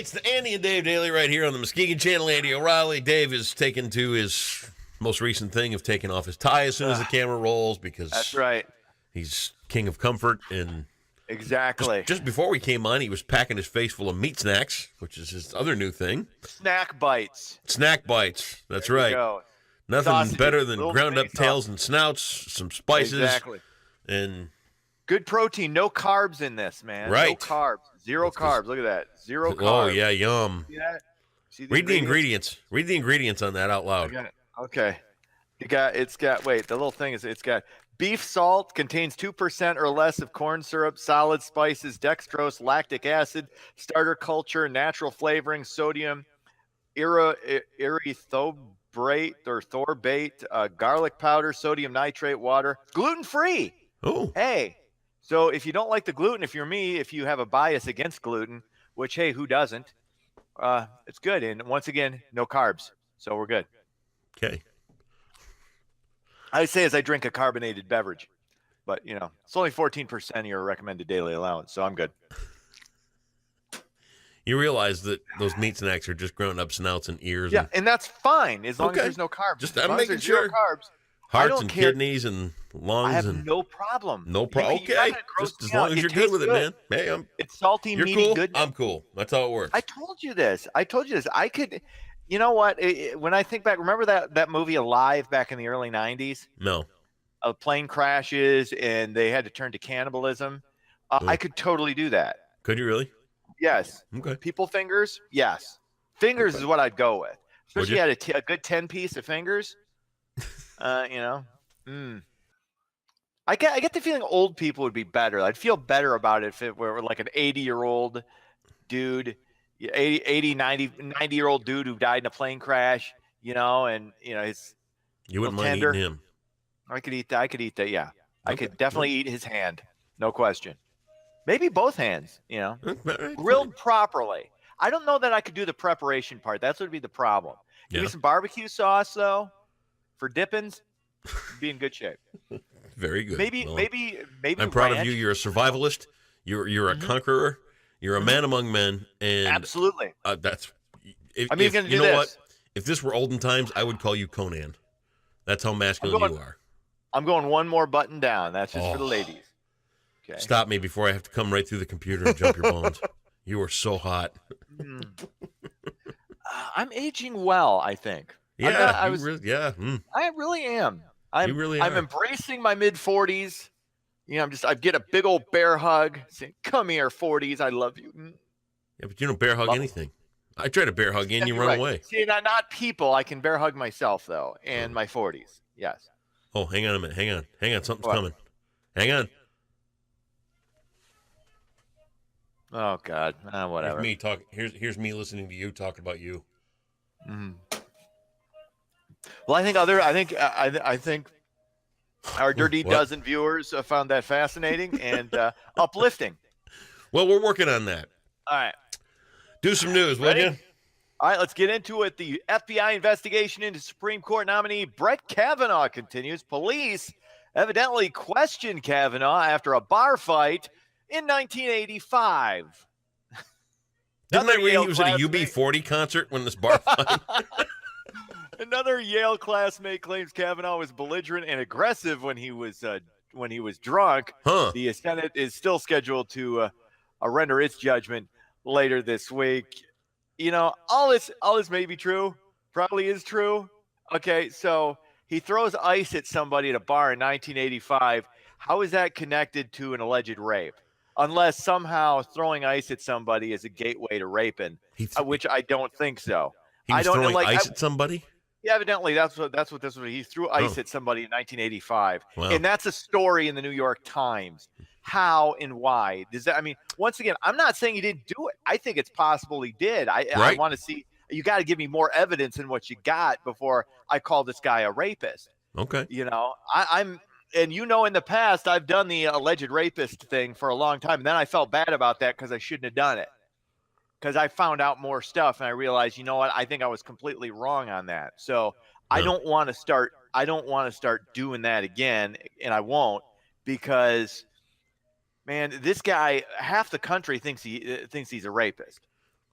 It's the Andy and Dave Daily right here on the Muskegon Channel. Andy O'Reilly. Dave is taken to his most recent thing of taking off his tie as soon as the camera rolls because That's right. he's king of comfort. And Exactly. just before we came on, he was packing his face full of meat snacks, which is his other new thing. Snack bites. Snack bites. That's There you right. go. Nothing Sausages, better than little ground up mini tails sausages. and snouts, some spices, Exactly. and Good protein. No carbs in this, man. Right. No carbs. Zero That's 'cause- carbs. Look at that. Zero carbs. oh yeah, yum. See that? See Read the ingredients. Read the ingredients on that out I loud. got it. Okay. Wait, the little thing is it's got beef salt contains 2% or less of corn syrup, solid spices, dextrose, lactic acid, starter culture, natural flavoring, sodium, erythrobrate or thorbate, garlic powder, sodium nitrate, water, gluten-free. Oh, Hey, so if you don't like the gluten, if you're me, if you have a bias against gluten, which, hey, who doesn't? It's good. And once again, no carbs. So we're good. okay. I say as I drink a carbonated beverage, but it's only 14% of your recommended daily allowance, so I'm good. You realize that those meat snacks are just ground up snouts and ears, Yeah, and that's fine as long Okay. as there's no carbs. Just as I'm long as making there's zero sure. carbs. I Hearts don't and care. kidneys and lungs I have and no problem. no problem. You're not Okay, gonna gross just as me long out. as you're It good with tastes it, man. Hey, It's salty, you're meaty cool. goodness. I'm cool. That's how it works. I told you this. I could. You know what? When I think back, remember that movie Alive back in the early 90s? No. Plane crashes and they had to turn to cannibalism. I could totally do that. Could you really? Yes. Okay. People fingers? Yes. Fingers is what I'd go with. Would Especially you? at a good 10 piece of fingers. I get the feeling old people would be better. I'd feel better about it if it were like an 80-year-old dude, 90-year-old dude who died in a plane crash, and his You wouldn't little mind tender. eating him. I could eat that. Yeah. I Okay. could definitely eat his hand. No question. Maybe both hands, All right, grilled properly. I don't know that I could do the preparation part. That's what would be the problem. Give me Yeah. some barbecue sauce though for dippings. Be in good shape. Very good. Maybe Well, maybe I'm proud of ranch. you. You're a survivalist. You're a conqueror. You're a man among men. And Absolutely. that's. I'm even going to do you know this. what? If this were olden times, I would call you Conan. That's how masculine you are. I'm going one more button down. That's just for the Oh. ladies. Okay. Stop me before I have to come right through the computer and jump your bones. You are so hot. I'm aging well, I think. Yeah, I really am. You really I'm are. embracing my mid 40s. I get a big old bear hug, saying, "Come here, 40s, I love you." Yeah, but you don't bear hug anything. I try to bear hug you and you You're run right. away. See, not people. I can bear hug myself though, and my 40s. Yes. Oh, hang on a minute. Hang on. Something's What? coming. Hang on. Oh God. Whatever. Here's me talking. Here's me listening to you talking about you. Well, I think our Dirty What? Dozen viewers found that fascinating and uplifting. Well, we're working on that. All right. Do some news, will Ready? you? All right, let's get into it. The FBI investigation into Supreme Court nominee Brett Kavanaugh continues. Police evidently questioned Kavanaugh after a bar fight in 1985. Didn't I Another read Yale he was at a classmate- UB40 concert when this bar fight? Another Yale classmate claims Kavanaugh was belligerent and aggressive when he was drunk. Huh. The Senate is still scheduled to render its judgment later this week. All this may be true. Probably is true. Okay, so he throws ice at somebody at a bar in 1985. How is that connected to an alleged rape? Unless somehow throwing ice at somebody is a gateway to raping, which I don't think so. He was I don't throwing know, ice at somebody? Yeah, evidently that's what this was. He threw ice at somebody in 1985, Wow. and that's a story in the New York Times. How and why does that? I mean, once again, I'm not saying he didn't do it. I think it's possible he did. I Right. want to see. You got to give me more evidence than what you got before I call this guy a rapist. Okay. I'm and in the past I've done the alleged rapist thing for a long time, and then I felt bad about that because I shouldn't have done it. Because I found out more stuff and I realized, you know what? I think I was completely wrong on that. So I don't want to start doing that again, and I won't, because, man, this guy, half the country thinks he's a rapist.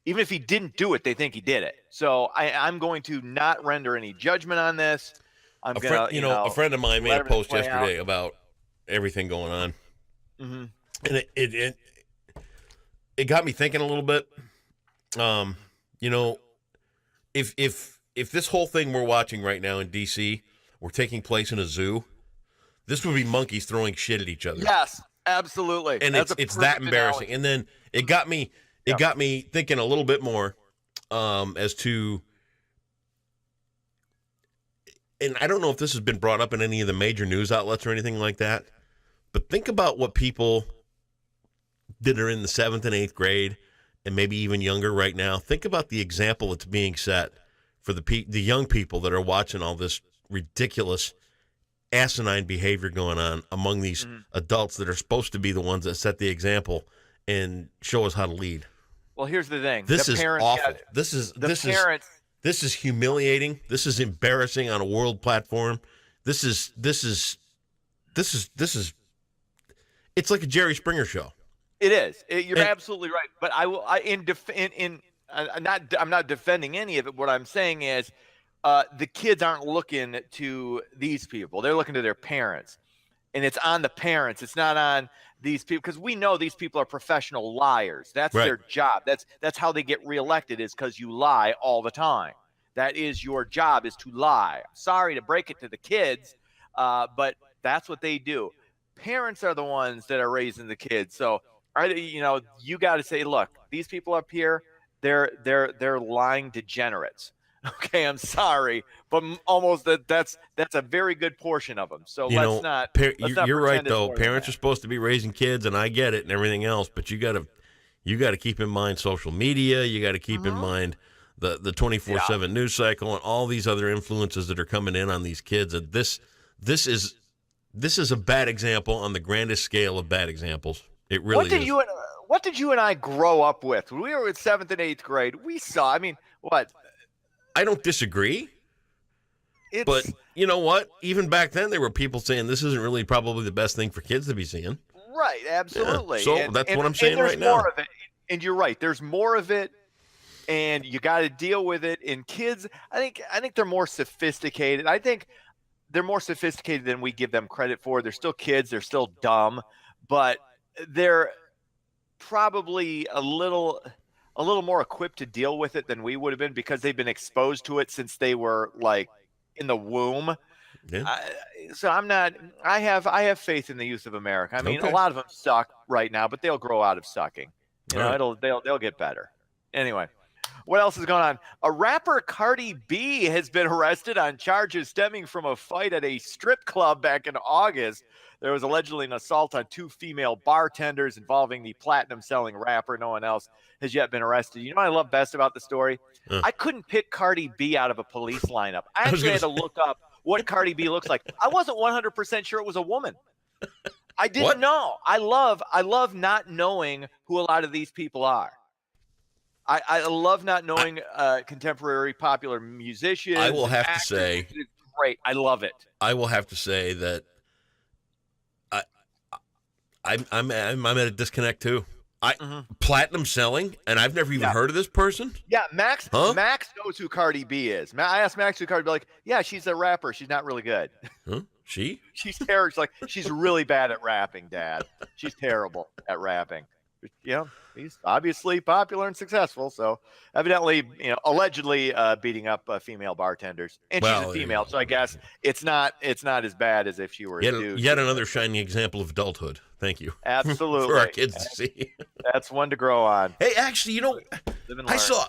Even if he didn't do it, they think he did it. So I'm going to not render any judgment on this. I'm going to, a friend of mine made a post yesterday about everything going on. Mm-hmm. And it got me thinking a little bit. If this whole thing we're watching right now in DC were taking place in a zoo, this would be monkeys throwing shit at each other. Yes, absolutely. And it's that embarrassing. Analogy. And then it got me thinking a little bit more as to, and I don't know if this has been brought up in any of the major news outlets or anything like that, but think about what people that are in the 7th and 8th grade and maybe even younger right now. Think about the example that's being set for the young people that are watching all this ridiculous, asinine behavior going on among these adults that are supposed to be the ones that set the example and show us how to lead. Well, here's the thing. This is awful. This is humiliating. This is embarrassing on a world platform. This is it's like a Jerry Springer show. It is. You're absolutely right. But I'm not defending any of it. What I'm saying is the kids aren't looking to these people. They're looking to their parents. And it's on the parents. It's not on these people, because we know these people are professional liars. That's right. Their job. That's how they get reelected, is because you lie all the time. That is your job, is to lie. I'm sorry to break it to the kids, but that's what they do. Parents are the ones that are raising the kids. So, you got to say, look, these people up here, they're lying degenerates. Okay, I'm sorry, but almost that's a very good portion of them. So let's not. You're right, though. Parents are supposed to be raising kids, and I get it, and everything else. But you got to keep in mind social media. You got to keep in mind the 24/7 news cycle and all these other influences that are coming in on these kids. And this is a bad example on the grandest scale of bad examples. It really is. What did you and I grow up with? When we were in 7th and 8th grade, we saw. I mean, what? I don't disagree, but you know what? Even back then, there were people saying this isn't really probably the best thing for kids to be seeing. Right, absolutely. Yeah. So that's what I'm saying right now. More of it, and you're right. There's more of it, and you got to deal with it. And kids, I think they're more sophisticated. I think they're more sophisticated than we give them credit for. They're still kids. They're still dumb, but they're probably a little more equipped to deal with it than we would have been, because they've been exposed to it since they were like in the womb. Yeah. So I have faith in the youth of America. I mean, a lot of them suck right now, but they'll grow out of sucking. They'll get better. Anyway, what else is going on? A rapper, Cardi-B, has been arrested on charges stemming from a fight at a strip club back in August. There was allegedly an assault on 2 female bartenders involving the platinum-selling rapper. No one else has yet been arrested. You know what I love best about the story? I couldn't pick Cardi-B out of a police lineup. I actually had to look up what Cardi-B looks like. I wasn't 100% sure it was a woman. I didn't know. I love not knowing who a lot of these people are. I love not knowing contemporary popular musicians. I will have to say, it's great. I love it. I will have to say that I'm at a disconnect too. Platinum selling, and I've never even heard of this person. Yeah, Max knows who Cardi-B is. I asked Max who Cardi-B, like, yeah, she's a rapper. She's not really good. Huh? She's terrible. Like, she's really bad at rapping, Dad. She's terrible at rapping. He's obviously popular and successful, so evidently, allegedly beating up female bartenders, and she's a female, so I guess it's not as bad as if she were a dude. Yet another shining example of adulthood. Thank you. Absolutely. For our kids to see. That's one to grow on. Hey, actually,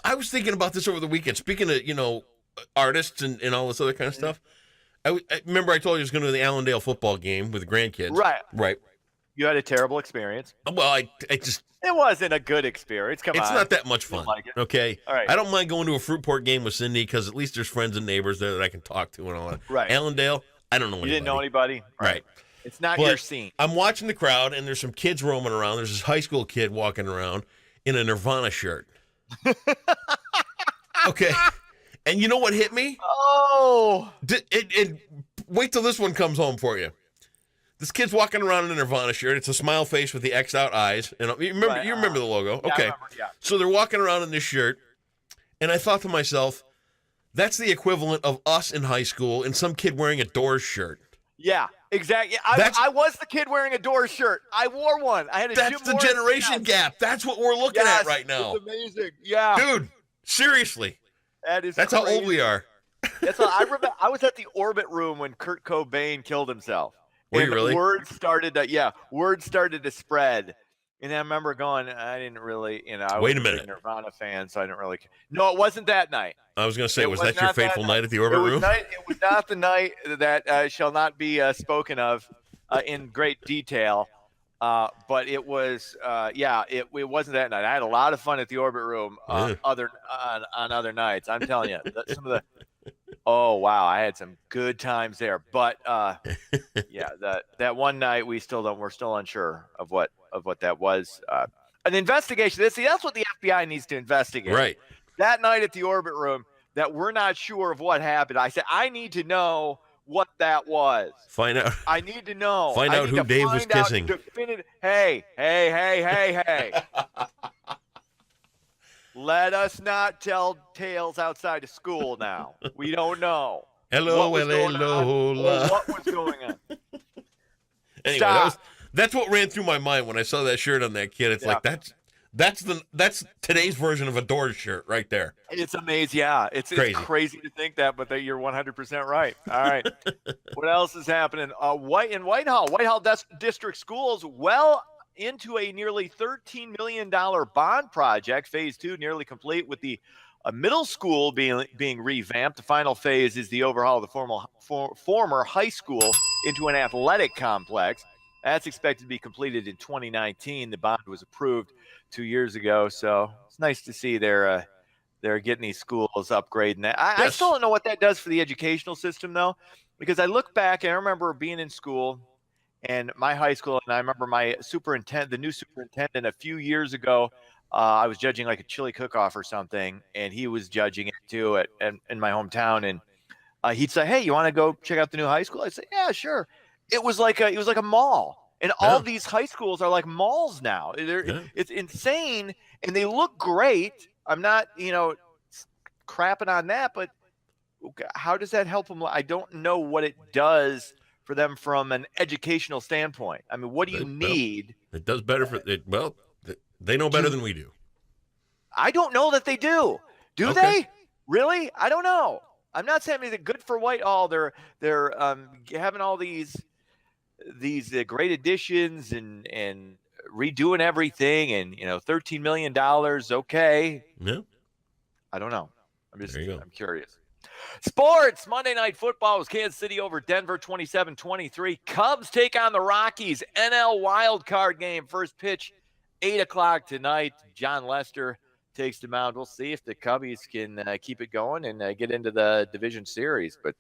I was thinking about this over the weekend. Speaking of, artists and all this other kind of stuff. I remember I told you I was going to the Allendale football game with the grandkids. Right. You had a terrible experience. Well, it wasn't a good experience. Come on. It's not that much fun. Like it. Okay. All right. I don't mind going to a Fruitport game with Cindy, because at least there's friends and neighbors there that I can talk to and all that. Right. Allendale, I don't know anybody. You didn't know anybody? Right. It's not your scene. I'm watching the crowd, and there's some kids roaming around. There's this high school kid walking around in a Nirvana shirt. Okay. And you know what hit me? Oh. Wait till this one comes home for you. This kid's walking around in a Nirvana shirt. It's a smile face with the X out eyes. And you remember the logo? Yeah, Okay. I remember, yeah. So they're walking around in this shirt, and I thought to myself, that's the equivalent of us in high school and some kid wearing a Doors shirt. Yeah, exactly. I was the kid wearing a Doors shirt. I wore one. I had a That's Jim the generation gap. That's what we're looking at right now. It's amazing. Yeah. Dude, seriously. That's crazy. How old we are. That's what I remember. I was at the Orbit Room when Kurt Cobain killed himself. Were you really? Word started to spread. And I remember going, I didn't really, I Wait a was minute. a Nirvana fan, so I didn't really care. No, it wasn't that night. I was going to say, was that your fateful night at the Orbit Room? It was not the night that shall not be spoken of in great detail. But it was, it wasn't that night. I had a lot of fun at the Orbit Room on other nights. I'm telling you, some of the. Oh wow, I had some good times there. But that one night we're still unsure of what that was. An investigation. That's what the FBI needs to investigate. Right. That night at the Orbit Room, that we're not sure of what happened. I said I need to know what that was. Find out. I need to know. Find out who Dave was kissing. Hey. Let us not tell tales outside of school now. We don't know. Hello. What was going on? Anyway, that's what ran through my mind when I saw that shirt on that kid. It's like that's today's version of a Doors shirt right there. It's amazing. Yeah, it's crazy to think that, but you're 100% right. All right. What else is happening? Whitehall District Schools into a nearly $13 million bond project. Phase 2 nearly complete with the middle school being revamped. The final phase is the overhaul of the former high school into an athletic complex. That's expected to be completed in 2019. The bond was approved 2 years ago, so it's nice to see they're getting these schools upgrading that. I still don't know what that does for the educational system, though, because I look back and I remember being in school and my high school, and I remember my the new superintendent a few years ago. I was judging like a chili cook-off or something, and he was judging it too in my hometown. And he'd say, "Hey, you want to go check out the new high school?" I'd say, "Yeah, sure." It was like a mall, and all these high schools are like malls now. It's insane, and they look great. I'm not, crapping on that, but how does that help them? I don't know what it does for them from an educational standpoint. I mean, what do you need? It does better for it. Well, they know better than we do. I don't know that they do. Do they? Really? I don't know. I'm not saying anything good for Whitehall. They're having all these great additions and redoing everything, and $13 million. Okay. Yeah. I don't know. I'm curious. Sports. Monday Night Football was Kansas City over Denver 27-23. Cubs take on the Rockies. NL wild card game. First pitch 8:00 tonight. John Lester takes the mound. We'll see if the Cubbies can keep it going and get into the division series. But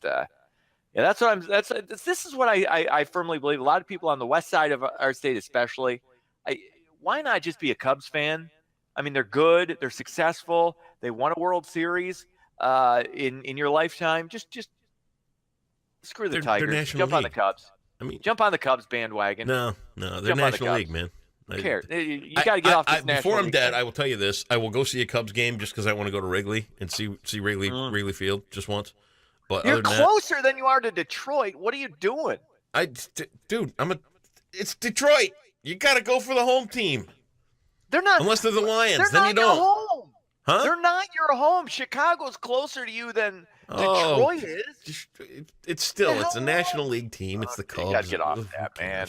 this is what I firmly believe. A lot of people on the west side of our state, especially, why not just be a Cubs fan? I mean, they're good, they're successful, they won a World Series in your lifetime. Just screw the Tigers. Jump on the Cubs. I mean, jump on the Cubs bandwagon. No, they're National League, man. Who cares? You got to get off this National Before I'm League dead, thing. I will tell you this: I will go see a Cubs game just because I want to go to Wrigley and see Wrigley Field just once. But you're closer than you are to Detroit. What are you doing? Dude, it's Detroit. You got to go for the home team. They're not unless they're the Lions. Then you don't. Your home. Huh? They're not your home. Chicago's closer to you than Detroit is. It's a National League team. It's the Cubs. You got to get off that, man.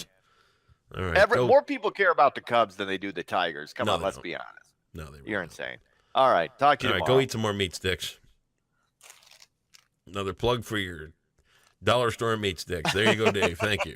All right. More people care about the Cubs than they do the Tigers. Come on, let's be honest. No, they You're insane. All right, talk to you tomorrow. Go eat some more meat sticks. Another plug for your dollar store meat sticks. There you go, Dave. Thank you.